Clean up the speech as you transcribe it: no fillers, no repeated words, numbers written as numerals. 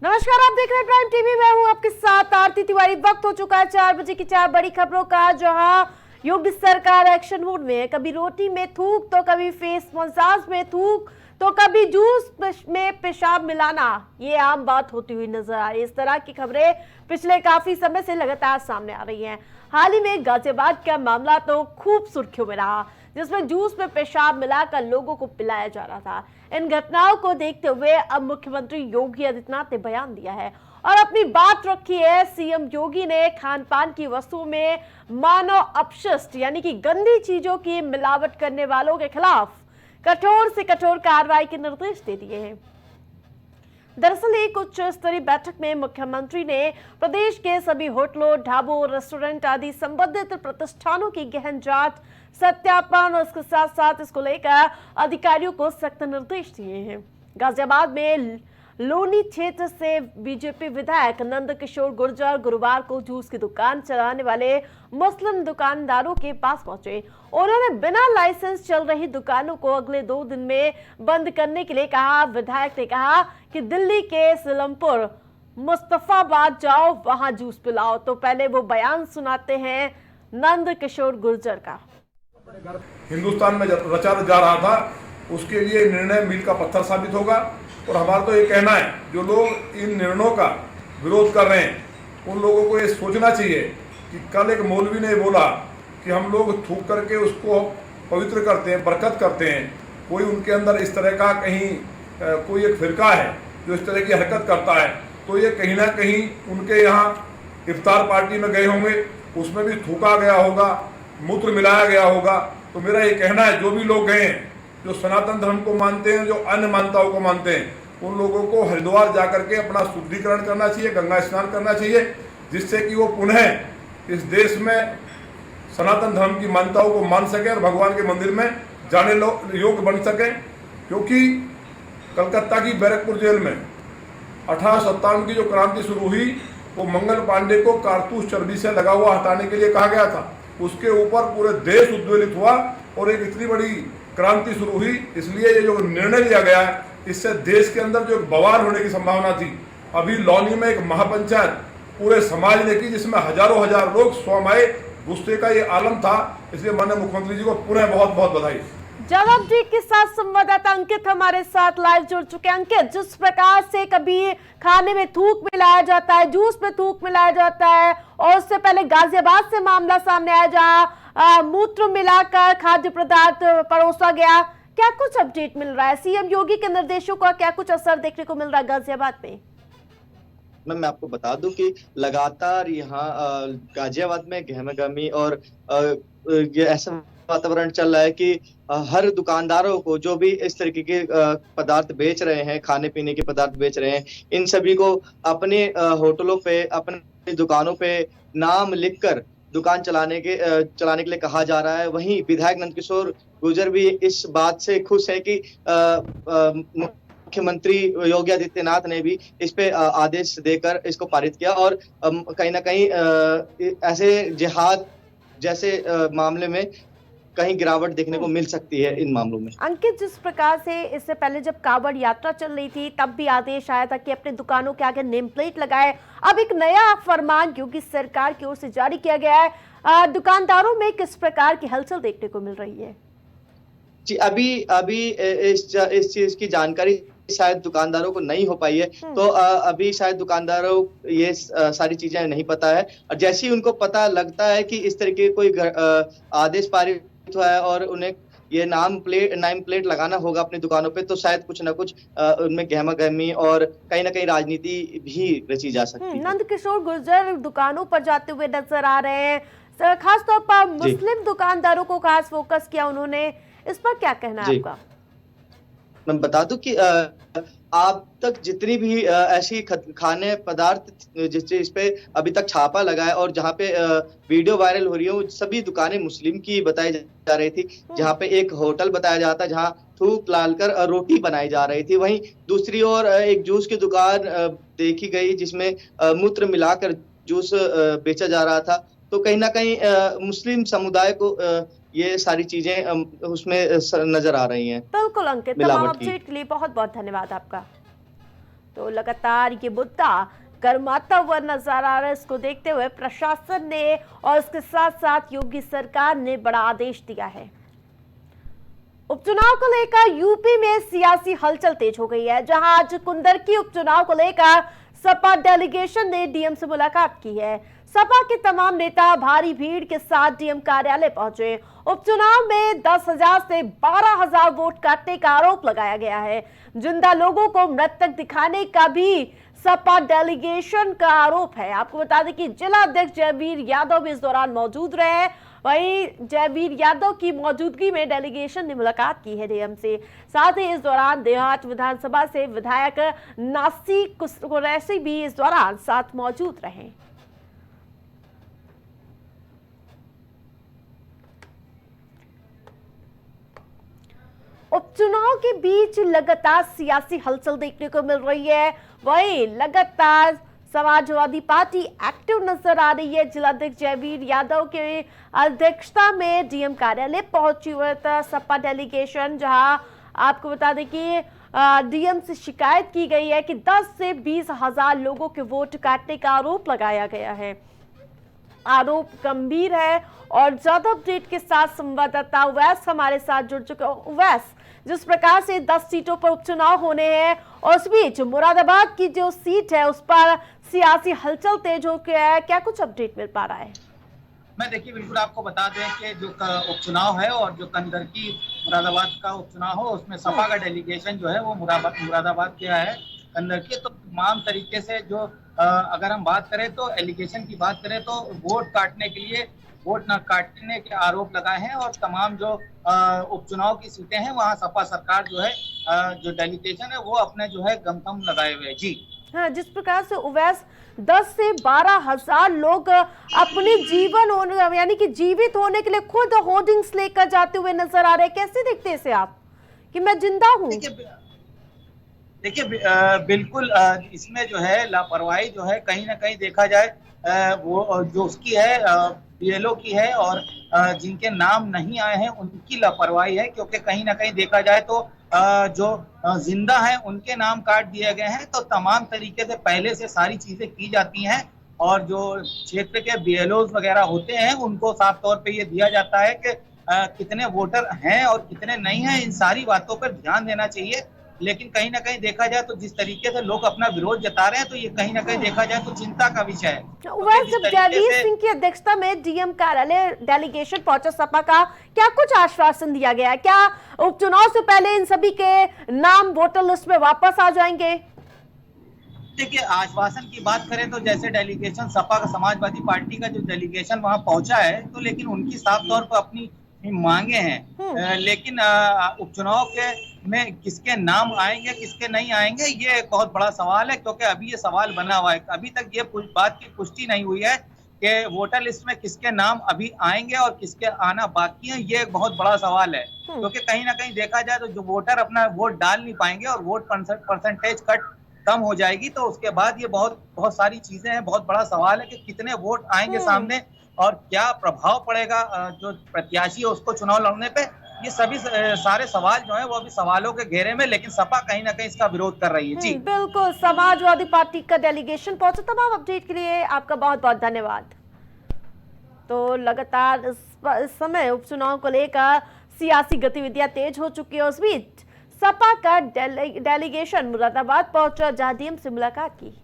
नमस्कार, आप देख रहे हैं प्राइम टीवी। मैं हूं आपके साथ आरती तिवारी। वक्त हो चुका है 4 बजे की 4 बड़ी खबरों का, जहां योगी सरकार एक्शन मूड में है। कभी रोटी में थूक, तो कभी फेस मसाज में थूक, तो कभी जूस में पेशाब मिलाना, ये आम बात होती हुई नजर आ रही है। इस तरह की खबरें पिछले काफी समय से लगातार सामने आ रही हैं। हाल ही में गाजियाबाद का मामला तो खूब सुर्खियों में रहा, जिसमें जूस में पेशाब मिलाकर लोगों को पिलाया जा रहा था। इन घटनाओं को देखते हुए अब मुख्यमंत्री योगी आदित्यनाथ ने बयान दिया है और अपनी बात रखी है। सीएम योगी ने खान पान की वस्तुओं में मानव अपशिष्ट यानी कि गंदी चीजों की मिलावट करने वालों के खिलाफ कठोर से कठोर कार्रवाई के निर्देश दे दिए हैं। दरअसल एक उच्च स्तरीय बैठक में मुख्यमंत्री ने प्रदेश के सभी होटलों, ढाबों, रेस्टोरेंट आदि संबंधित प्रतिष्ठानों की गहन जांच, सत्यापन और इसके साथ साथ इसको लेकर अधिकारियों को सख्त निर्देश दिए हैं। गाजियाबाद में लोनी क्षेत्र से बीजेपी विधायक नंद किशोर गुर्जर गुरुवार को जूस की दुकान चलाने वाले मुस्लिम दुकानदारों के पास पहुंचे। उन्होंने बिना लाइसेंस चल रही दुकानों को अगले 2 दिन में बंद करने के लिए कहा। विधायक ने कहा कि दिल्ली के सिलमपुर, मुस्तफाबाद जाओ, वहां जूस पिलाओ। तो पहले वो बयान सुनाते हैं नंद किशोर गुर्जर का। हिंदुस्तान में रचा जा रहा था, उसके लिए निर्णय मील का पत्थर साबित होगा। और हमारा तो ये कहना है, जो लोग इन निर्णयों का विरोध कर रहे हैं, उन लोगों को ये सोचना चाहिए कि कल एक मौलवी ने बोला कि हम लोग थूक करके उसको पवित्र करते हैं, बरकत करते हैं। कोई उनके अंदर इस तरह का कहीं कोई एक फिरका है जो इस तरह की हरकत करता है, तो ये कहीं ना कहीं उनके यहाँ इफ्तार पार्टी में गए होंगे, उसमें भी थूका गया होगा, मूत्र मिलाया गया होगा। तो मेरा ये कहना है, जो भी लोग गए हैं, जो सनातन धर्म को मानते हैं, जो अन्य मान्यताओं को मानते हैं, उन लोगों को हरिद्वार जाकर के अपना शुद्धिकरण करना चाहिए, गंगा स्नान करना चाहिए, जिससे कि वो पुनः इस देश में सनातन धर्म की मान्यताओं को मान सके और भगवान के मंदिर में जाने योग्य बन सके। क्योंकि कलकत्ता की बैरकपुर जेल में 1857 की जो क्रांति शुरू हुई, वो मंगल पांडे को कारतूस चर्बी से लगा हुआ हटाने के लिए कहा गया था। उसके ऊपर पूरे देश उद्वेलित हुआ और एक इतनी बड़ी क्रांति शुरू हुई। इसलिए ये जो निर्णय लिया गया है, इससे देश के अंदर जो बवाल होने की संभावना थी, अभी लौनी में एक महापंचायत पूरे समाज ने की, जिसमें हजारों हजार लोग स्वयं आए। गुस्से का ये आलम था। इसलिए माननीय मुख्यमंत्री जी को पुनः बहुत बहुत बधाई। जवाब जी के साथ संवाददाता अंकित हमारे साथ लाइव जुड़ चुके हैं। अंकित, जिस प्रकार से कभी खाने में थूक मिलाया जाता है, जूस में थूक मिलाया जाता है, और उससे पहले गाजियाबाद से मामला सामने आया जहां मूत्र मिलाकर खाद्य पदार्थ परोसा गया, क्या कुछ अपडेट मिल रहा है? सीएम योगी के निर्देशों का क्या कुछ असर देखने को मिल रहा है गाजियाबाद में? मैं आपको बता दूं कि लगातार यहाँ गाजियाबाद में गहमागहमी और ये ऐसा वातावरण चल रहा है कि हर दुकानदारों को, जो भी इस तरीके के पदार्थ बेच रहे हैं, खाने पीने के पदार्थ बेच रहे हैं, इन सभी को अपने होटलों पे, अपने दुकानों पे नाम लिखकर दुकान चलाने के लिए कहा जा रहा है। वहीं विधायक नंदकिशोर गुर्जर भी इस बात से खुश है कि मुख्यमंत्री योगी आदित्यनाथ ने भी इस पे आदेश देकर इसको पारित किया और कहीं ना कहीं ऐसे जिहाद जैसे मामले में कहीं गिरावट देखने को मिल सकती है इन मामलों में। अंकित, जिस प्रकार से इससे पहले जब कांवड़ यात्रा चल रही थी, तब भी आदेश आया था कि अपने दुकानों के आगे नेम प्लेट लगाए। अब एक नया फरमान योगी सरकार की ओर से जारी किया गया है। दुकानदारों में किस प्रकार की हलचल देखने को मिल रही है? जी, अभी इस चीज की जानकारी शायद दुकानदारों को नहीं हो पाई है, तो अभी शायद दुकानदारों ये सारी चीजें नहीं पता है। और जैसे ही उनको पता लगता है कि इस तरीके कोई आदेश पारित हुआ है और उन्हें ये नाम प्लेट लगाना होगा अपनी दुकानों पे, तो शायद कुछ ना कुछ उनमें गहमागहमी और कहीं ना कहीं राजनीति भी रची जा सकती है। नंद किशोर गुर्जर दुकानों पर जाते हुए नजर आ रहे हैं, खासतौर पर मुस्लिम दुकानदारों को खास फोकस किया उन्होंने, इस पर क्या कहना है आपका? मैं बता दूं कि आप तक जितनी भी ऐसी खाने पदार्थ जिस पे अभी तक छापा लगा है और जहाँ पे वीडियो वायरल हो रही है, वो सभी दुकानें मुस्लिम की बताई जा रही थी। जहाँ पे एक होटल बताया जाता है जहाँ थूक डालकर रोटी बनाई जा रही थी, वहीं दूसरी ओर एक जूस की दुकान देखी गई जिसमें मूत्र मिलाकर जूस बेचा जा रहा था। तो कहीं ना कहीं मुस्लिम समुदाय को ये सारी चीजें उसमें नजर आ रही हैं। बिल्कुल अंकित, तमाम अपडेट के लिए बहुत बहुत धन्यवाद आपका। तो लगातार ये मुद्दा गर्माता हुआ नजर आ रहा है। इसको देखते हुए प्रशासन ने और इसके साथ साथ योगी सरकार ने बड़ा आदेश दिया है। उपचुनाव को लेकर यूपी में सियासी हलचल तेज हो गई है, जहां आज कुंदरकी उपचुनाव को लेकर सपा डेलीगेशन ने डीएम से मुलाकात की है। सपा के तमाम नेता भारी भीड़ के साथ डीएम कार्यालय पहुंचे। उपचुनाव में 10,000 से 12,000 वोट काटने का आरोप लगाया गया है। जिंदा लोगों को मृतक दिखाने का भी सपा डेलीगेशन का आरोप है। आपको बता दें कि जिला अध्यक्ष जयवीर यादव भी इस दौरान मौजूद रहे। वहीं जयवीर यादव की मौजूदगी में डेलीगेशन ने मुलाकात की है डीएम से। साथ ही इस दौरान देहात विधानसभा से विधायक नासी कुरैशी भी इस दौरान साथ मौजूद रहे। उपचुनाव के बीच लगातार सियासी हलचल देखने को मिल रही है। वहीं लगातार समाजवादी पार्टी एक्टिव नजर आ रही है। जिलाध्यक्ष जयवीर यादव के अध्यक्षता में डीएम कार्यालय पहुंची हुई था सपा डेलीगेशन, जहां आपको बता दें कि डीएम से शिकायत की गई है कि 10 से 20,000 लोगों के वोट काटने का आरोप लगाया गया है। आरोप गंभीर है और ज्यादा अपडेट के साथ संवाददाता उवैस हमारे साथ जुड़ चुके हैं। उवैस, जिस प्रकार से 10 सीटों पर उपचुनाव होने हैं और उस बीच मुरादाबाद की जो सीट है उस पर सियासी हलचल तेज हो गया है, क्या कुछ अपडेट मिल पा रहा है? मैं देखिए बिल्कुल आपको बता दें कि जो उपचुनाव है और जो कंदरकी मुरादाबाद का उपचुनाव हो उसमें सपा का डेलीगेशन जो है वो मुरादाबाद गया है। कंदरकी तो तमाम तरीके से जो अगर हम बात करें तो एलिगेशन की बात करें तो वोट काटने के लिए वोट न काटने के आरोप लगाए हैं और तमाम जो उपचुनाव की सीटें हैं वहाँ सपा सरकार जो है जो डेलीगेशन है वो अपने जो है गमथम लगाए हुए। जी हाँ, जिस प्रकार से उवैस 10 से 12,000 लोग अपने जीवन होने यानी कि जीवित होने के लिए खुद होर्डिंग्स लेकर जाते हुए नजर आ रहे हैं, कैसे देखते हैं इसे आप कि मैं जिंदा हूँ? देखिए बिल्कुल इसमें जो है लापरवाही जो है कहीं ना कहीं देखा जाए वो जो उसकी है बीएलओ की है और जिनके नाम नहीं आए हैं उनकी लापरवाही है, क्योंकि कहीं ना कहीं देखा जाए तो जो जिंदा हैं उनके नाम काट दिए गए हैं। तो तमाम तरीके से पहले से सारी चीजें की जाती हैं और जो क्षेत्र के बीएलओज वगैरह होते हैं उनको साफ तौर पे ये दिया जाता है कि कितने वोटर हैं और कितने नहीं हैं। इन सारी बातों पर ध्यान देना चाहिए, लेकिन कहीं ना कहीं देखा जाए तो जिस तरीके से लोग अपना विरोध जता रहे हैं तो ये कहीं ना कहीं देखा जाए तो चिंता का विषय है। जब जयवीर सिंह की अध्यक्षता में डीएम कार्यालय डेलीगेशन पहुंचा सपा का, क्या कुछ आश्वासन दिया गया? क्या उपचुनाव से पहले इन सभी के नाम वोटर लिस्ट में वापस आ जाएंगे? देखिए आश्वासन की बात करें तो जैसे डेलीगेशन सपा का समाजवादी पार्टी का जो डेलीगेशन वहां पहुंचा है तो लेकिन उनकी साफ तौर पर अपनी मांगे हैं, लेकिन उपचुनाव के में किसके नाम आएंगे किसके नहीं आएंगे ये एक बहुत बड़ा सवाल है, क्योंकि अभी ये सवाल बना हुआ है। अभी तक ये बात की पुष्टि नहीं हुई है कि वोटर लिस्ट में किसके नाम अभी आएंगे और किसके आना बाकी है। ये एक बहुत बड़ा सवाल है, क्योंकि कहीं ना कहीं देखा जाए तो जो वोटर अपना वोट डाल नहीं पाएंगे और वोट परसेंटेज कट कम हो जाएगी तो उसके बाद ये बहुत सारी चीजें हैं। बहुत बड़ा सवाल है कि कितने वोट आएंगे सामने और क्या प्रभाव पड़ेगा जो प्रत्याशी है उसको चुनाव लड़ने पे। ये सभी सारे सवाल जो है वो अभी सवालों के घेरे में, लेकिन सपा कहीं ना कहीं इसका विरोध कर रही है। जी बिल्कुल, समाजवादी पार्टी का डेलीगेशन पहुंचा। तमाम अपडेट के लिए आपका बहुत बहुत धन्यवाद। तो लगातार इस समय उपचुनाव को लेकर सियासी गतिविधियां तेज हो चुकी है। उस बीच सपा का डेलीगेशन मुरादाबाद पहुंचा, जहां डीएम से मुलाकात की।